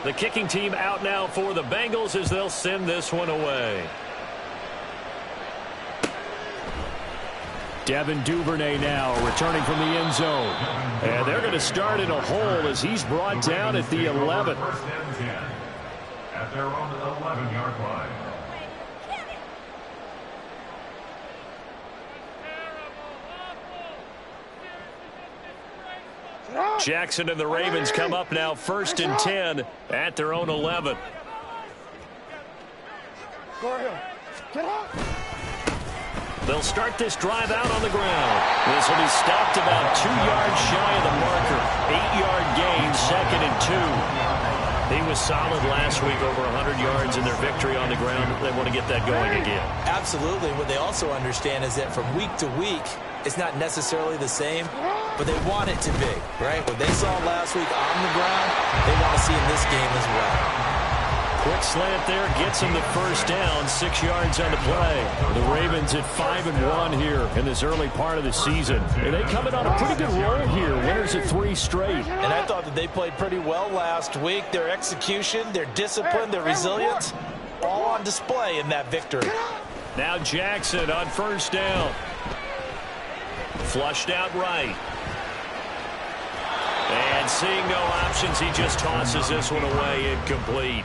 The kicking team out now for the Bengals as they'll send this one away. Devin Duvernay now returning from the end zone. And they're going to start in a hole as he's brought down at the 11. At their own 11-yard line. Jackson and the Ravens come up now 1st and 10 at their own 11. They'll start this drive out on the ground. This will be stopped about 2 yards shy of the marker. 8-yard gain, 2nd and 2. He was solid last week, over 100 yards in their victory on the ground. They want to get that going again. Absolutely. What they also understand is that from week to week, it's not necessarily the same, but they want it to be, right? What they saw last week on the ground, they want to see in this game as well. Quick slant there, gets him the first down, 6 yards on the play. The Ravens at 5-1 here in this early part of the season. And they coming on a pretty good roll here, winners of 3 straight. And I thought that they played pretty well last week. Their execution, their discipline, their resilience, all on display in that victory. Now Jackson on 1st down. Flushed out right. And seeing no options, he just tosses this one away, incomplete.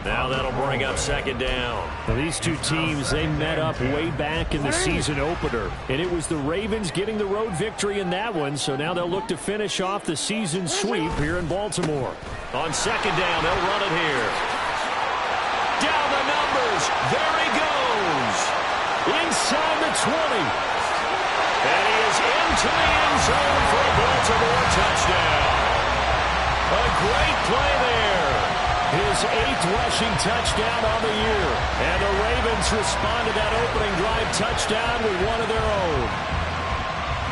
Now that'll bring up 2nd down. Now these two teams, they met up way back in the season opener. And it was the Ravens getting the road victory in that one, so now they'll look to finish off the season sweep here in Baltimore. On 2nd down, they'll run it here. Down the numbers. There he goes. Inside the 20. And he is into the end zone for a Baltimore touchdown. A great play there. His 8th rushing touchdown on the year. And the Ravens respond to that opening drive touchdown with one of their own.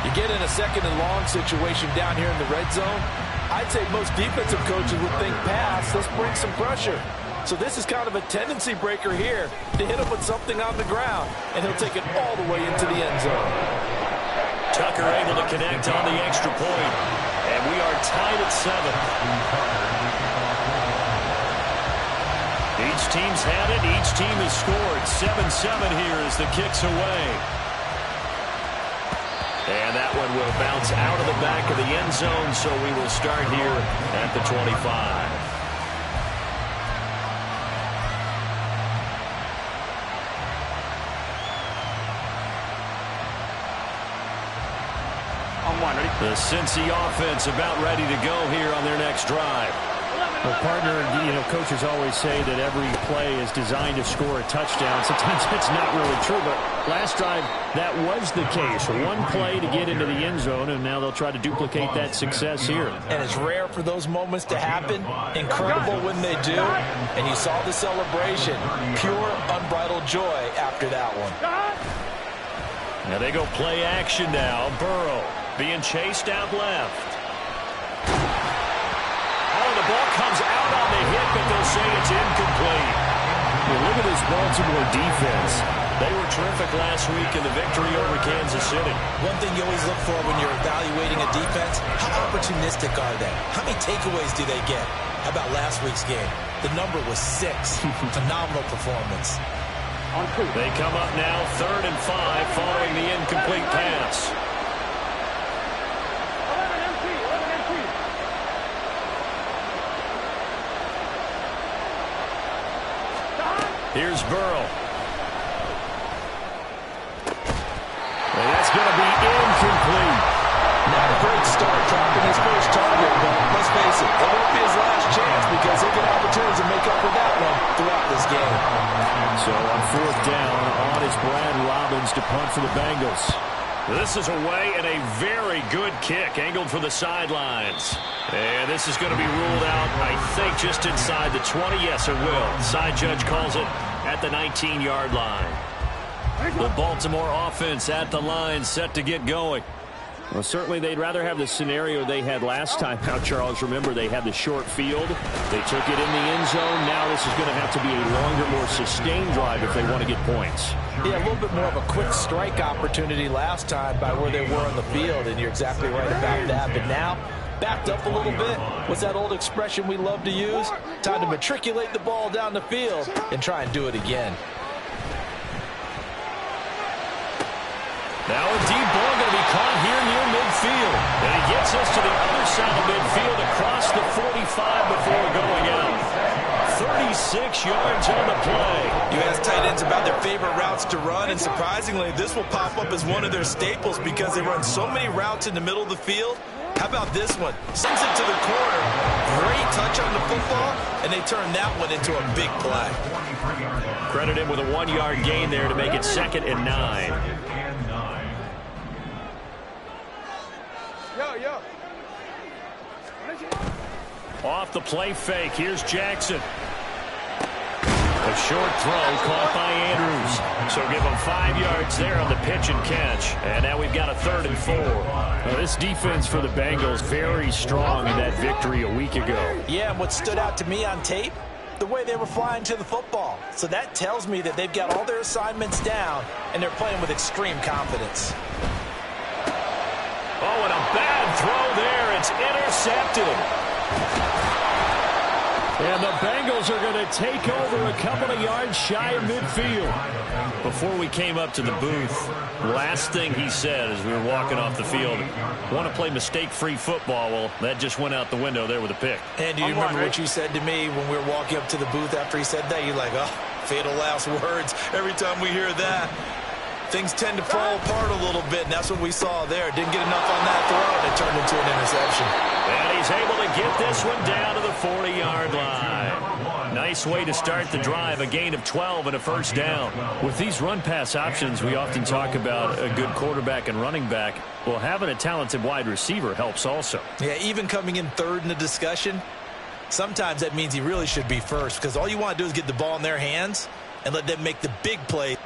You get in a 2nd and long situation down here in the red zone, I'd say most defensive coaches would think pass. Let's bring some pressure. So this is kind of a tendency breaker here to hit him with something on the ground. And he'll take it all the way into the end zone. Tucker able to connect on the extra point. And we are tied at 7. Each team's had it. Each team has scored. 7-7 here as the kick's away. And that one will bounce out of the back of the end zone, so we will start here at the 25. The Cincy offense about ready to go here on their next drive. Well, partner, coaches always say that every play is designed to score a touchdown. Sometimes that's not really true, but last drive, that was the case. One play to get into the end zone, and now they'll try to duplicate that success here. And it's rare for those moments to happen. Incredible when they do. And you saw the celebration. Pure, unbridled joy after that one. Now they go play action now. Burrow being chased out left. The ball comes out on the hit, but they'll say it's incomplete. Well, look at this Baltimore defense. They were terrific last week in the victory over Kansas City. One thing you always look for when you're evaluating a defense, how opportunistic are they? How many takeaways do they get? How about last week's game? The number was 6. Phenomenal performance. They come up now 3rd and 5 following the incomplete pass. Here's Burrow. And that's going to be incomplete. Not a great start dropping his first target, but let's face it, it won't be his last chance because he'll get opportunities to make up for that one throughout this game. So on 4th down, on is Brad Robbins to punt for the Bengals. This is away and a very good kick angled for the sidelines. And this is going to be ruled out, I think, just inside the 20. Yes, it will. Side judge calls it at the 19-yard line. The Baltimore offense at the line, set to get going. Well, certainly they'd rather have the scenario they had last time out, Charles. Remember, they had the short field. They took it in the end zone. Now this is going to have to be a longer, more sustained drive if they want to get points. Yeah, a little bit more of a quick strike opportunity last time by where they were on the field, and you're exactly right about that. But now backed up a little bit. What's that old expression we love to use? Time to matriculate the ball down the field and try and do it again. Now a deep ball going to be caught here near midfield. And he gets us to the other side of midfield across the 45 before going out. 36 yards on the play. You ask tight ends about their favorite routes to run, and surprisingly, this will pop up as one of their staples because they run so many routes in the middle of the field. How about this one? Sends it to the corner. Great touch on the football, and they turn that one into a big play. Credit him with a 1-yard gain there to make it 2nd and 9. Off the play fake. Here's Jackson. A short throw caught by Andrews. So give him 5 yards there on the pitch and catch. And now we've got a 3rd and 4. Now this defense for the Bengals very strong in that victory a week ago. Yeah, and what stood out to me on tape, the way they were flying to the football. So that tells me that they've got all their assignments down, and they're playing with extreme confidence. Oh, and a bad throw there. It's intercepted. And the Bengals are going to take over a couple of yards shy of midfield. Before we came up to the booth, last thing he said as we were walking off the field, want to play mistake-free football. Well, that just went out the window there with a pick. And do you remember what you said to me when we were walking up to the booth after he said that? You're like, oh, fatal last words. Every time we hear that, things tend to fall apart a little bit, and that's what we saw there. Didn't get enough on that throw, and it turned into an interception. And he's able to get this one down to the 40-yard line. Nice way to start the drive, a gain of 12 and a first down. With these run-pass options, we often talk about a good quarterback and running back. Well, having a talented wide receiver helps also. Yeah, even coming in 3rd in the discussion, sometimes that means he really should be first, because all you want to do is get the ball in their hands and let them make the big play.